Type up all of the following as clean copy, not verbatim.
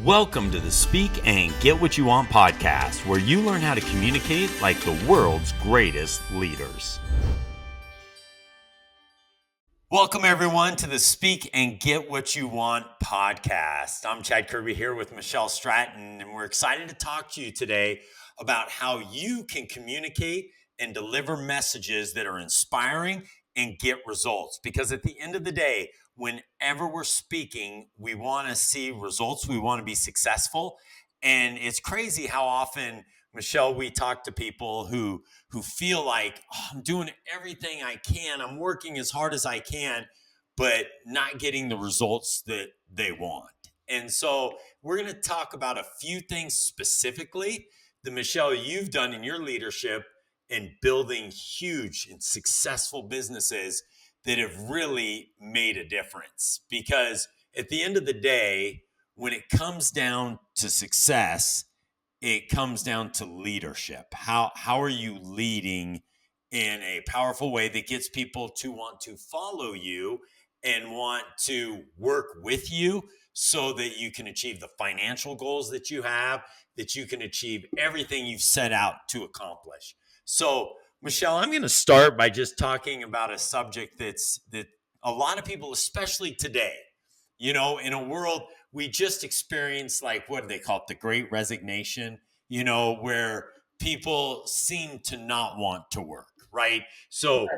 Welcome to the Speak and Get What You Want podcast, where you learn how to communicate like the world's greatest leaders. Welcome, everyone, to the Speak and Get What You Want podcast. I'm Chad Kerby here with Michelle Stratton, and we're excited to talk to you today about how you can communicate and deliver messages that are inspiring and get results. Because at the end of the day, whenever we're speaking, we want to see results. We want to be successful. And it's crazy how often, Michelle, we talk to people who feel like, oh, I'm doing everything I can. I'm working as hard as I can, but not getting the results that they want. And so we're going to talk about a few things specifically that, Michelle, you've done in your leadership in building huge and successful businesses that have really made a difference. Because at the end of the day, when it comes down to success, it comes down to leadership. How are you leading in a powerful way that gets people to want to follow you and want to work with you so that you can achieve the financial goals that you have, that you can achieve everything you've set out to accomplish. So, Michelle, I'm going to start by just talking about a subject that a lot of people, especially today, in a world we just experienced, like, what do they call it? The Great Resignation, where people seem to not want to work, right? So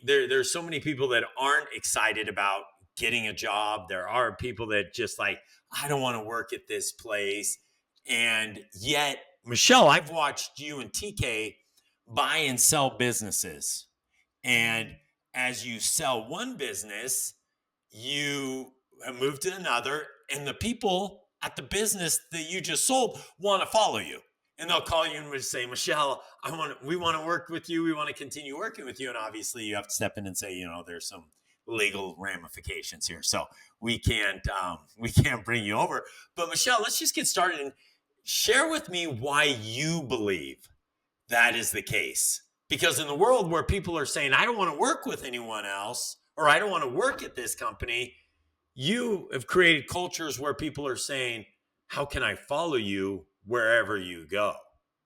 there's so many people that aren't excited about getting a job. There are people that just like, I don't want to work at this place. And yet, Michelle, I've watched you and TK buy and sell businesses. And as you sell one business, you move to another, and the people at the business that you just sold want to follow you. And they'll call you and say, Michelle, we want to work with you. We want to continue working with you. And obviously you have to step in and say, there's some legal ramifications here. So we can't bring you over. But Michelle, let's just get started and share with me why you believe that is the case. Because in the world where people are saying, I don't want to work with anyone else, or I don't want to work at this company, you have created cultures where people are saying, how can I follow you wherever you go?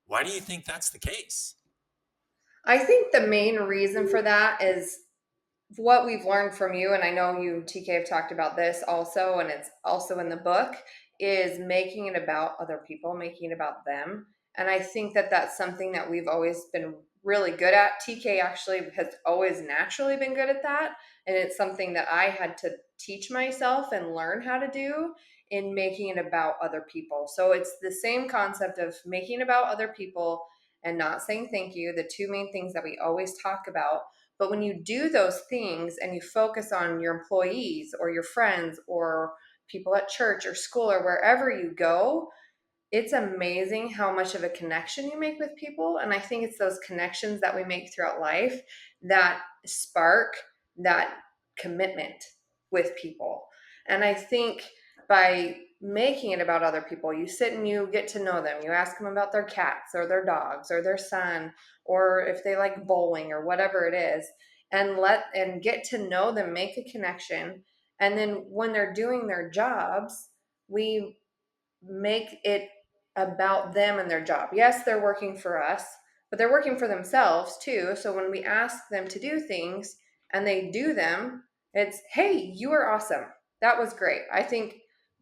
Why do you think that's the case? I think the main reason for that is what we've learned from you, and I know you, TK, have talked about this also, and it's also in the book, is making it about other people, making it about them. And I think that that's something that we've always been really good at. TK actually has always naturally been good at that. And it's something that I had to teach myself and learn how to do in making it about other people. So it's the same concept of making it about other people and not saying thank you, the two main things that we always talk about. But when you do those things and you focus on your employees or your friends or people at church or school or wherever you go, it's amazing how much of a connection you make with people. And I think it's those connections that we make throughout life that spark that commitment with people. And I think by making it about other people, you sit and you get to know them. You ask them about their cats or their dogs or their son, or if they like bowling or whatever it is, and get to know them, make a connection. And then when they're doing their jobs, we make it about them and their job. Yes, they're working for us, but they're working for themselves too. So when we ask them to do things and they do them, it's, hey, you are awesome. That was great. I think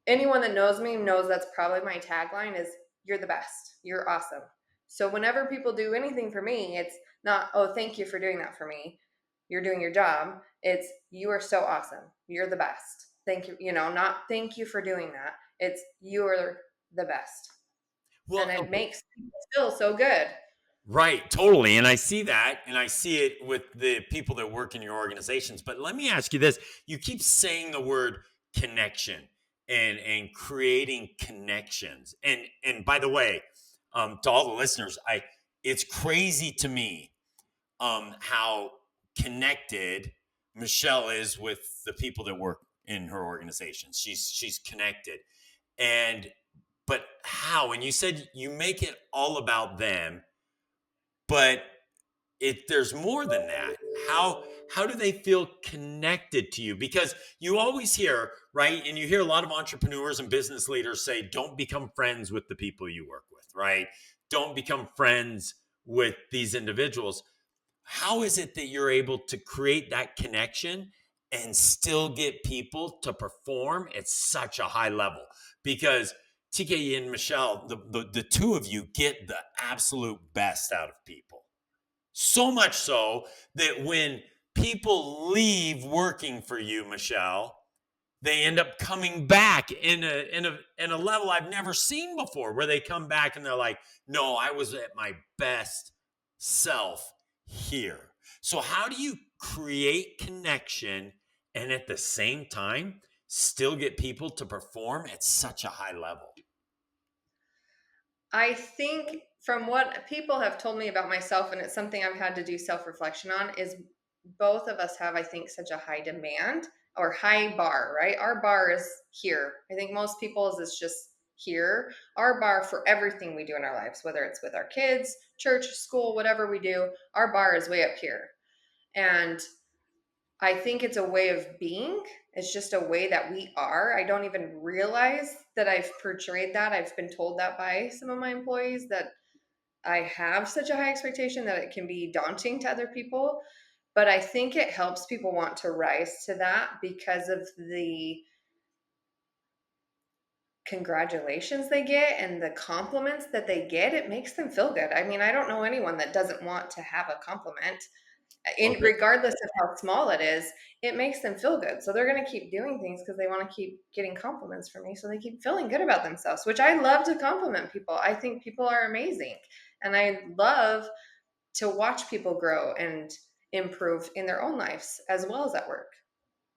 anyone that knows me knows that's probably my tagline is, you're the best. You're awesome. So whenever people do anything for me, it's not, oh, thank you for doing that for me. You're doing your job. It's, you are so awesome. You're the best. Thank you. Not thank you for doing that. It's, you are the best. Well, and it makes people feel so good. Right, totally. And I see that, and I see it with the people that work in your organizations. But let me ask you this. You keep saying the word connection and creating connections. And by the way, to all the listeners, it's crazy to me how connected Michelle is with the people that work in her organization. She's connected. But how? And you said you make it all about them, but there's more than that. how do they feel connected to you? Because you always hear, right? And you hear a lot of entrepreneurs and business leaders say, don't become friends with the people you work with, right? Don't become friends with these individuals. How is it that you're able to create that connection and still get people to perform at such a high level? Because TK and Michelle, the two of you get the absolute best out of people. So much so that when people leave working for you, Michelle, they end up coming back in a level I've never seen before, where they come back and they're like, "No, I was at my best self here." So how do you create connection and at the same time still get people to perform at such a high level? I think from what people have told me about myself, and it's something I've had to do self reflection on, is both of us have, I think, such a high demand or high bar, right? Our bar is here. I think most people's is just here. Our bar for everything we do in our lives, whether it's with our kids, church, school, whatever we do, our bar is way up here. And I think it's a way of being. It's just a way that we are. I don't even realize that I've portrayed that. I've been told that by some of my employees, that I have such a high expectation that it can be daunting to other people. But I think it helps people want to rise to that because of the congratulations they get and the compliments that they get. It makes them feel good. I mean, I don't know anyone that doesn't want to have a compliment, in Okay. regardless of how small it is. It makes them feel good, so they're going to keep doing things because they want to keep getting compliments from me, so they keep feeling good about themselves, which I love to compliment people. I think people are amazing, and I love to watch people grow and improve in their own lives as well as at work.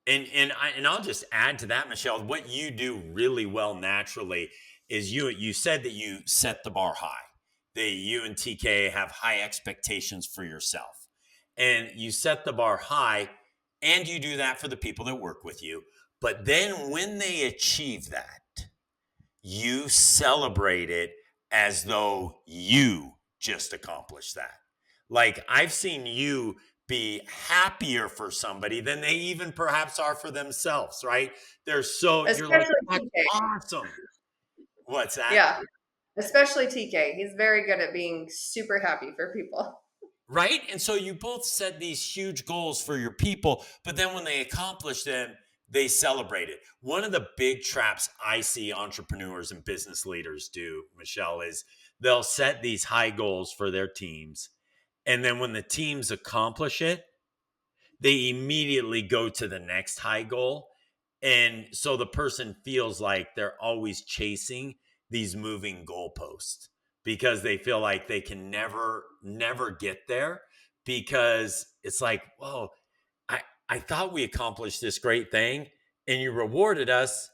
And I'll just add to that, Michelle. What you do really well naturally is you said that you set the bar high. That you and TK have high expectations for yourself, and you set the bar high, and you do that for the people that work with you. But then when they achieve that, you celebrate it as though you just accomplished that. Like I've seen you be happier for somebody than they even perhaps are for themselves, right? You're like, Especially that's TK. awesome. What's that? Yeah, especially TK. He's very good at being super happy for people. Right? And so you both set these huge goals for your people, but then when they accomplish them, they celebrate it. One of the big traps I see entrepreneurs and business leaders do, Michelle, is they'll set these high goals for their teams. And then when the teams accomplish it, they immediately go to the next high goal. And so the person feels like they're always chasing these moving goalposts because they feel like they can never get there, because it's like, whoa, I thought we accomplished this great thing and you rewarded us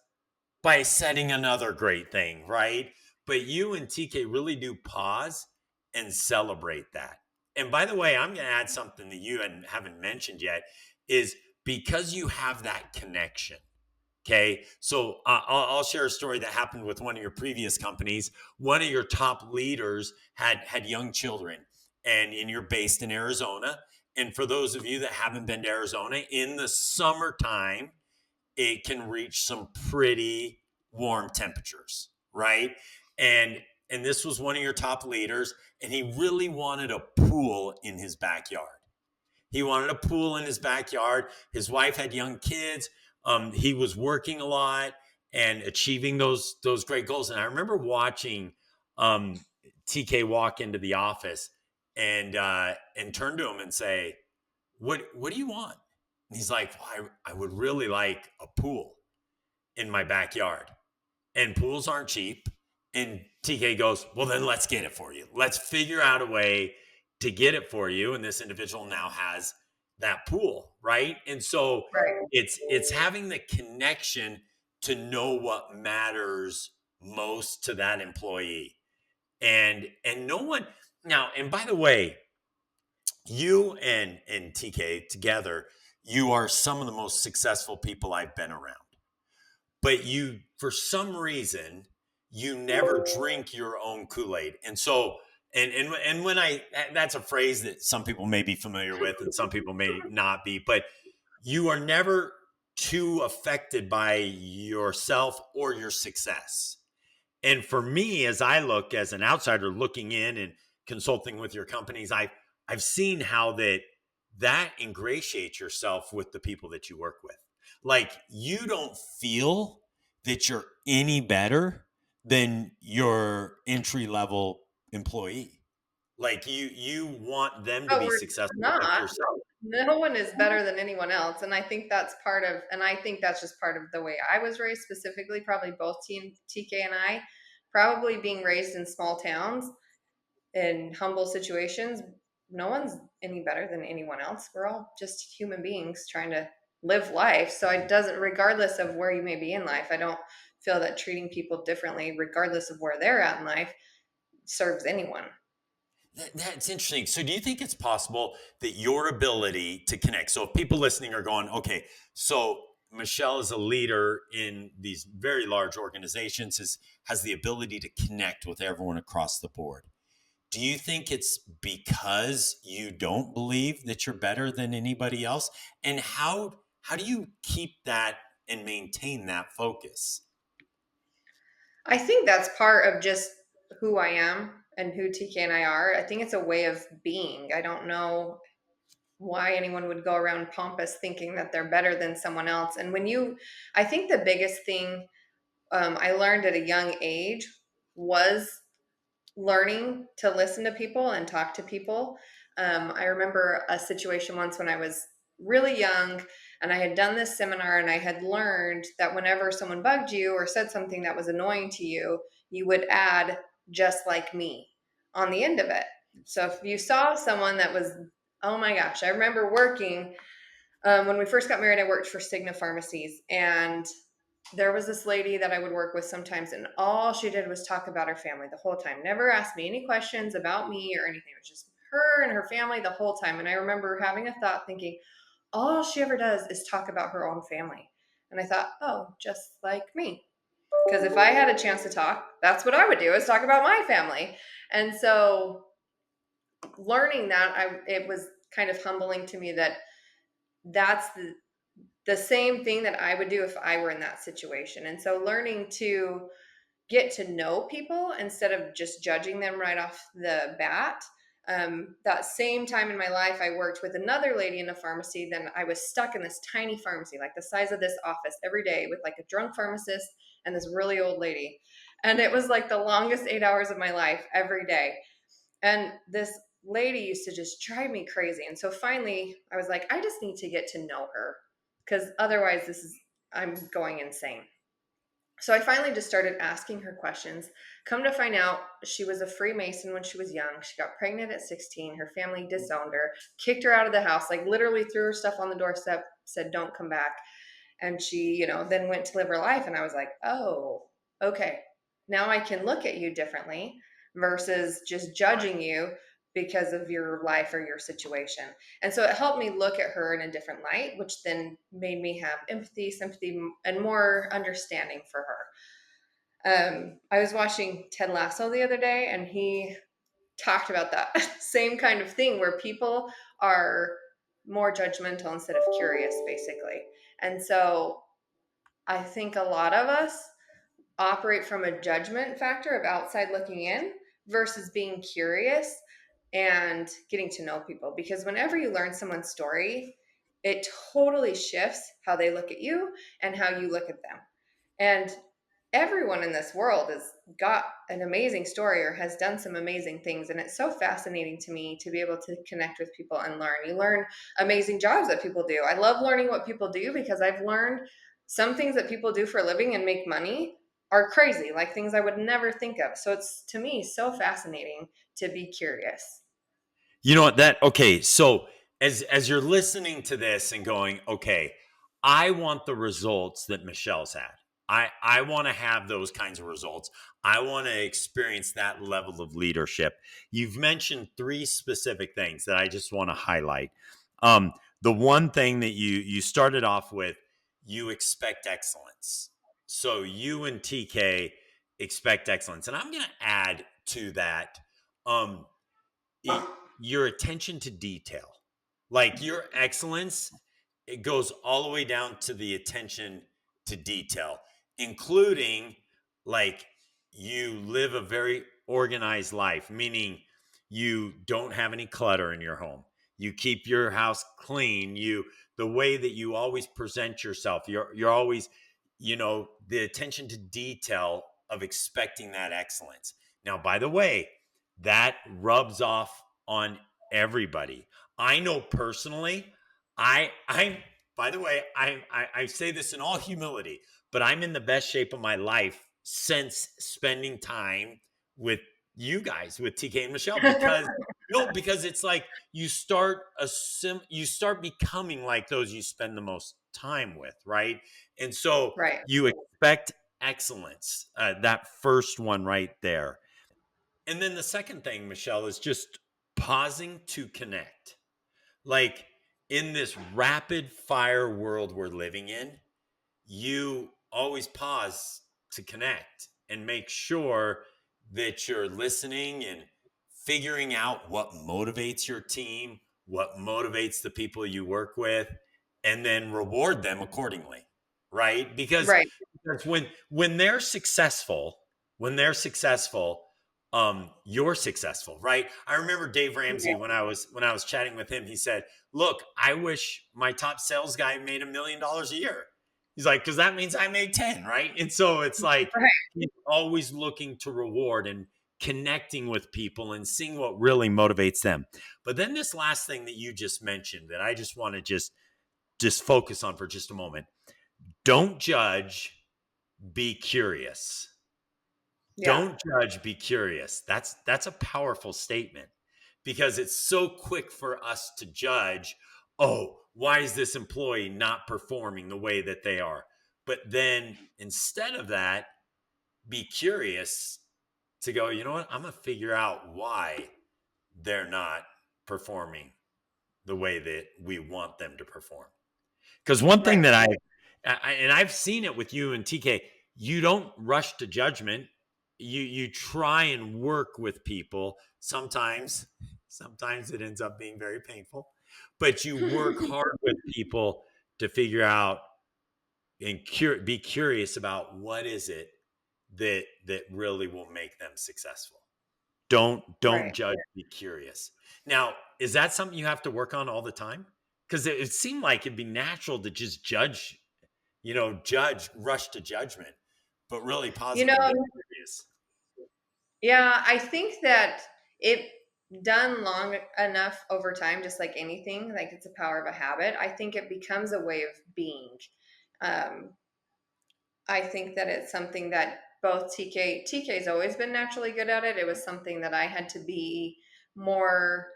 by setting another great thing, right? But you and TK really do pause and celebrate that. And by the way, I'm going to add something that you haven't mentioned yet is because you have that connection. Okay. So I'll share a story that happened with one of your previous companies. One of your top leaders had young children, and you're based in Arizona. And for those of you that haven't been to Arizona, in the summertime, it can reach some pretty warm temperatures, right? And and this was one of your top leaders, and he really wanted a pool in his backyard. He wanted a pool in his backyard. His wife had young kids. He was working a lot and achieving those great goals. And I remember watching TK walk into the office and turn to him and say, "What do you want?" And he's like, well, I would really like a pool in my backyard. And pools aren't cheap. And TK goes, well, then let's get it for you. Let's figure out a way to get it for you. And this individual now has that pool, right? And so Right. it's having the connection to know what matters most to that employee. And no one now, and by the way, you and TK together, you are some of the most successful people I've been around. But you, for some reason, you never drink your own Kool-Aid. And so And when that's a phrase that some people may be familiar with and some people may not be, but you are never too affected by yourself or your success. And for me, as I look as an outsider looking in and consulting with your companies, I've seen how that ingratiates yourself with the people that you work with. Like you don't feel that you're any better than your entry level employee. Like you want them to Oh, be we're successful like not. yourself. No one is better than anyone else, and I think that's just part of the way I was raised, specifically, probably both TK and I, probably being raised in small towns in humble situations. No one's any better than anyone else. We're all just human beings trying to live life. So it doesn't, regardless of where you may be in life, I don't feel that treating people differently, regardless of where they're at in life, serves anyone. That's interesting. So, do you think it's possible that your ability to connect? So, if people listening are going, okay, so Michelle is a leader in these very large organizations, has the ability to connect with everyone across the board. Do you think it's because you don't believe that you're better than anybody else? And how do you keep that and maintain that focus? I think that's part of just who I am and who TK and I are. I think it's a way of being. I don't know why anyone would go around pompous thinking that they're better than someone else. And I think the biggest thing I learned at a young age was learning to listen to people and talk to people. I remember a situation once when I was really young and I had done this seminar and I had learned that whenever someone bugged you or said something that was annoying to you, you would add just like me on the end of it. So if you saw someone that was, oh my gosh, I remember working when we first got married, I worked for Cigna Pharmacies, and there was this lady that I would work with sometimes, and all she did was talk about her family the whole time. Never asked me any questions about me or anything. It was just her and her family the whole time. And I remember having a thought thinking, all she ever does is talk about her own family. And I thought, oh, just like me. Because if I had a chance to talk, that's what I would do, is talk about my family. And so learning that, it was kind of humbling to me that that's the same thing that I would do if I were in that situation. And so learning to get to know people instead of just judging them right off the bat. That same time in my life, I worked with another lady in a pharmacy. Then I was stuck in this tiny pharmacy, like the size of this office, every day with like a drunk pharmacist and this really old lady. And it was like the longest 8 hours of my life every day. And this lady used to just drive me crazy. And so finally, I was like, I just need to get to know her because otherwise, I'm going insane. So I finally just started asking her questions. Come to find out, she was a Freemason when she was young. She got pregnant at 16. Her family disowned her, kicked her out of the house, like literally threw her stuff on the doorstep, said, don't come back. And she, then went to live her life. And I was like, oh, okay. Now I can look at you differently versus just judging you because of your life or your situation. And so it helped me look at her in a different light, which then made me have empathy, sympathy, and more understanding for her. I was watching Ted Lasso the other day, and he talked about that same kind of thing where people are more judgmental instead of curious, basically. And so I think a lot of us operate from a judgment factor of outside looking in versus being curious and getting to know people. Because whenever you learn someone's story, it totally shifts how they look at you and how you look at them. And everyone in this world has got an amazing story or has done some amazing things. And it's so fascinating to me to be able to connect with people and learn. You learn amazing jobs that people do. I love learning what people do because I've learned some things that people do for a living and make money are crazy, like things I would never think of. So it's, to me, so fascinating to be curious. You know what that okay, so as you're listening to this and going, okay, I want the results that Michelle's had. I want to have those kinds of results. I want to experience that level of leadership. You've mentioned three specific things that I just want to highlight. Um, the one thing that you started off with, you expect excellence. So you and TK expect excellence. And I'm going to add to that um your attention to detail, like your excellence, it goes all the way down to the attention to detail, including, like, you live a very organized life, meaning you don't have any clutter in your home. You keep your house clean. The way that you always present yourself, you're always, the attention to detail of expecting that excellence. Now, by the way, that rubs off on everybody. I know personally, I'm by the way, I say this in all humility, but I'm in the best shape of my life since spending time with you guys, with TK and Michelle, because no, because it's like you start becoming like those you spend the most time with, right? And so Right. you expect excellence. That first one right there. And then the second thing, Michelle, is just pausing to connect. Like, in this rapid fire world we're living in, you always pause to connect and make sure that you're listening and figuring out what motivates your team, what motivates the people you work with, and then reward them accordingly, right? Right. Because when they're successful, when they're successful, you're successful, right? I remember Dave Ramsey, when I was chatting with him, he said, "Look, I wish my top sales guy made $1 million a year." He's like, because that means I made 10, right? And so it's like Right. he's always looking to reward and connecting with people and seeing what really motivates them. But then this last thing that you just mentioned that I just want to just focus on for just a moment. Don't judge, be curious. Yeah. Don't judge, be curious. That's a powerful statement, because it's so quick for us to judge, oh, why is this employee not performing the way that they are? But then instead of that, be curious to go, you know what? I'm going to figure out why they're not performing the way that we want them to perform. Because one thing Right. that and I've seen it with you and TK, you don't rush to judgment. You try and work with people. Sometimes it ends up being very painful, but you work hard with people to figure out and be curious about what is it that really will make them successful. Don't Right. judge, be curious. Now, is that something you have to work on all the time? Because it seemed like it'd be natural to just judge, rush to judgment, but really You pausing know, and being curious. yeah, I think that it done long enough over time, just like anything, like it's a power of a habit. I think it becomes a way of being. Um, I think that it's something that both TK's always been naturally good at it. It was something that I had to be more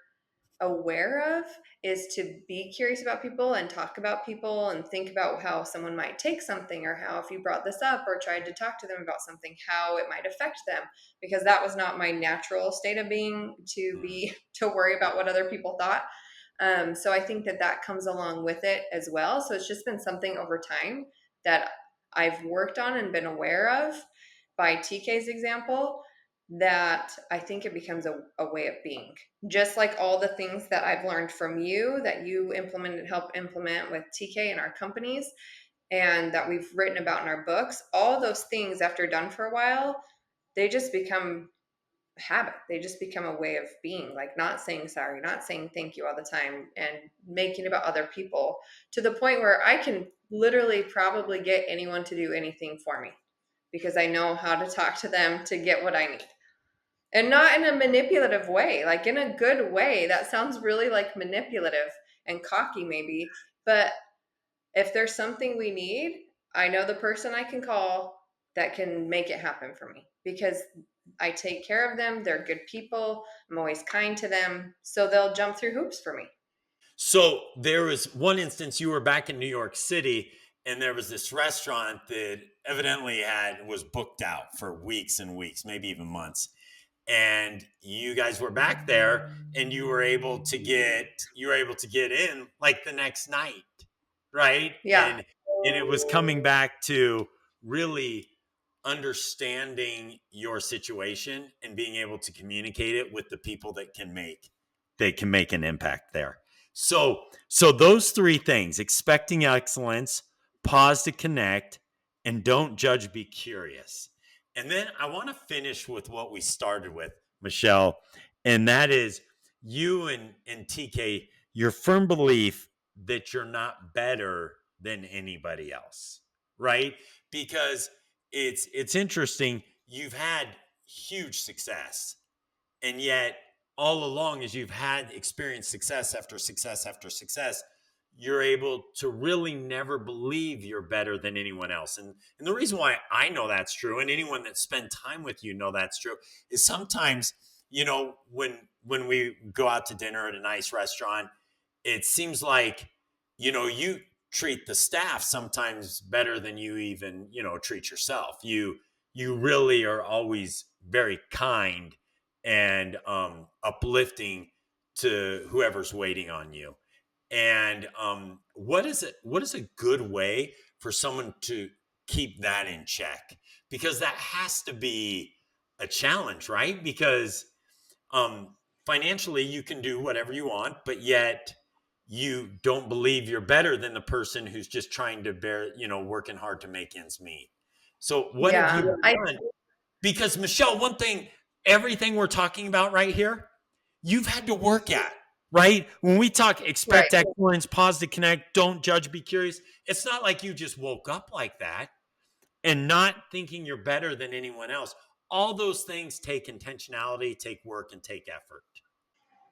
aware of, is to be curious about people and talk about people and think about how someone might take something, or how, if you brought this up or tried to talk to them about something, how it might affect them, because that was not my natural state of being, to Mm. be to worry about what other people thought. So I think that that comes along with it as well. So it's just been something over time that I've worked on and been aware of, by TK's example, that I think it becomes a way of being. Just like all the things that I've learned from you, that you help implement with TK in our companies, and that we've written about in our books, all those things, after done for a while, they just become habit. They just become a way of being, like not saying sorry, not saying thank you all the time, and making about other people, to the point where I can literally probably get anyone to do anything for me, because I know how to talk to them to get what I need. And not in a manipulative way, like in a good way. That sounds really like manipulative and cocky, maybe. But if there's something we need, I know the person I can call that can make it happen for me, because I take care of them. They're good people. I'm always kind to them. So they'll jump through hoops for me. So there was one instance, you were back in New York City, and there was this restaurant that evidently was booked out for weeks and weeks, maybe even months. And you guys were back there, and you were able to get in like the next night, right? Yeah. And it was coming back to really understanding your situation and being able to communicate it with the people that can make an impact there. So those three things: expecting excellence, pause to connect, and don't judge, be curious. And then I want to finish with what we started with, Michelle, and that is you and TK, your firm belief that you're not better than anybody else, right? Because it's interesting. You've had huge success, and yet all along, as you've had experienced success after success after success, you're able to really never believe you're better than anyone else. And the reason why I know that's true, and anyone that spent time with you know that's true, is sometimes, when we go out to dinner at a nice restaurant, it seems like, you treat the staff sometimes better than you even, treat yourself. You really are always very kind and uplifting to whoever's waiting on you. And what is a good way for someone to keep that in check? Because that has to be a challenge, right? Because um, financially you can do whatever you want, but yet you don't believe you're better than the person who's just trying to working hard to make ends meet. So what have you Yeah, I done? Because Michelle, one thing, everything we're talking about right here, you've had to work at, right? When we talk right. expect excellence, pause to connect, don't judge, be curious, it's not like you just woke up like that and not thinking you're better than anyone else. All those things take intentionality, take work, and take effort.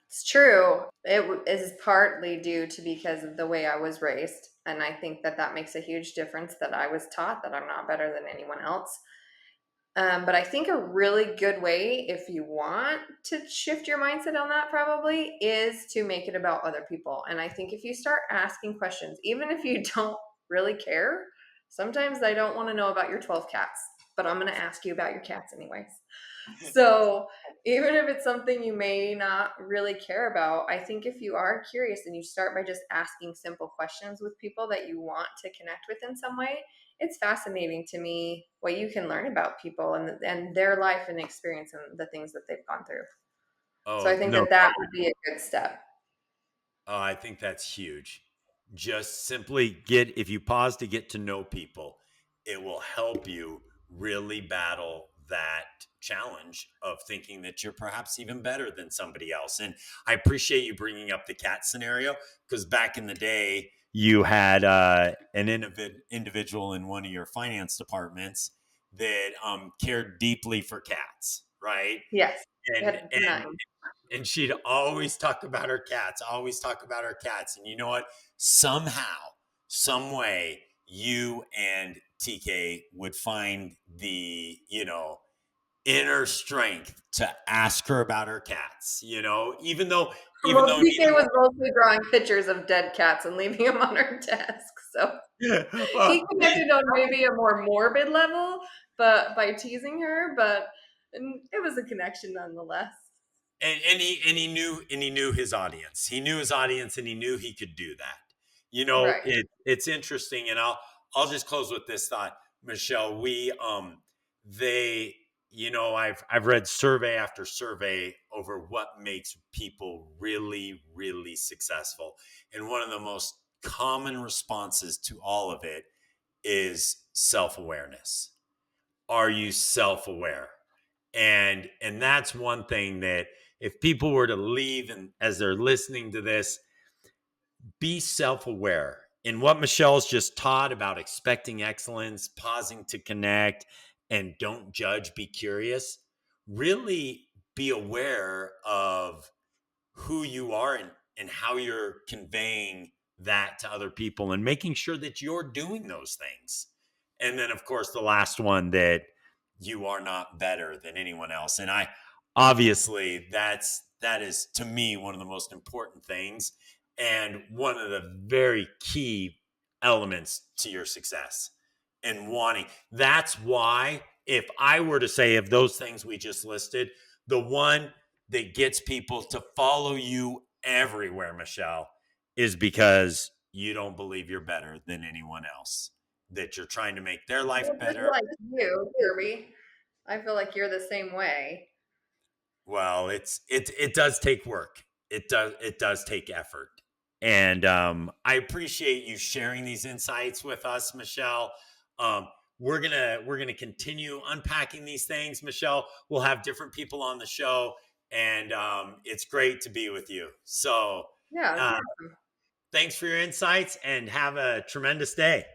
It's true. Is partly due to because of the way I was raised, and I think that that makes a huge difference. That I was taught that I'm not better than anyone else. But I think a really good way, if you want to shift your mindset on that, probably is to make it about other people. And I think if you start asking questions, even if you don't really care, sometimes I don't want to know about your 12 cats, but I'm going to ask you about your cats anyways. So even if it's something you may not really care about, I think if you are curious and you start by just asking simple questions with people that you want to connect with in some way, it's fascinating to me what you can learn about people and their life and experience and the things that they've gone through. So I Oh, think no. that that would be a good step. Oh, I think that's huge. Just simply if you pause to get to know people, it will help you really battle that challenge of thinking that you're perhaps even better than somebody else. And I appreciate you bringing up the cat scenario, because back in the day, you had an individual in one of your finance departments that cared deeply for cats, right? Yes. We And had and 9. and she'd always talk about her cats, always talk about her cats. And you know what? Somehow, some way, you and TK would find the, inner strength to ask her about her cats, even though Well, neither TK was mostly drawing pictures of dead cats and leaving them on her desk. So he well, connected on maybe a more morbid level, but by teasing her, but it was a connection nonetheless. and he knew his audience. He knew his audience, and he knew he could do that. Right. It's interesting, and I'll just close with this thought, Michelle. They I've read survey after survey over what makes people really, really successful, and one of the most common responses to all of it is self-awareness. Are you self-aware? And that's one thing that, if people were to leave and as they're listening to this, be self-aware in what Michelle's just taught about expecting excellence, pausing to connect, and don't judge, be curious. Really be aware of who you are, and how you're conveying that to other people, and making sure that you're doing those things. And then, of course, the last one, that you are not better than anyone else. And I obviously, that is to me one of the most important things, and one of the very key elements to your success and wanting. That's why, if I were to say, of those things we just listed, the one that gets people to follow you everywhere, Michelle, is because you don't believe you're better than anyone else. that you're trying to make their life Well, just better. like you, Kirby. I feel like you're the same way. Well, it does take work. It does take effort. And I appreciate you sharing these insights with us, Michelle. Um, we're gonna continue unpacking these things, Michelle. We'll have different people on the show, and it's great to be with you. So Yeah, it's uh, awesome. thanks for your insights, and have a tremendous day.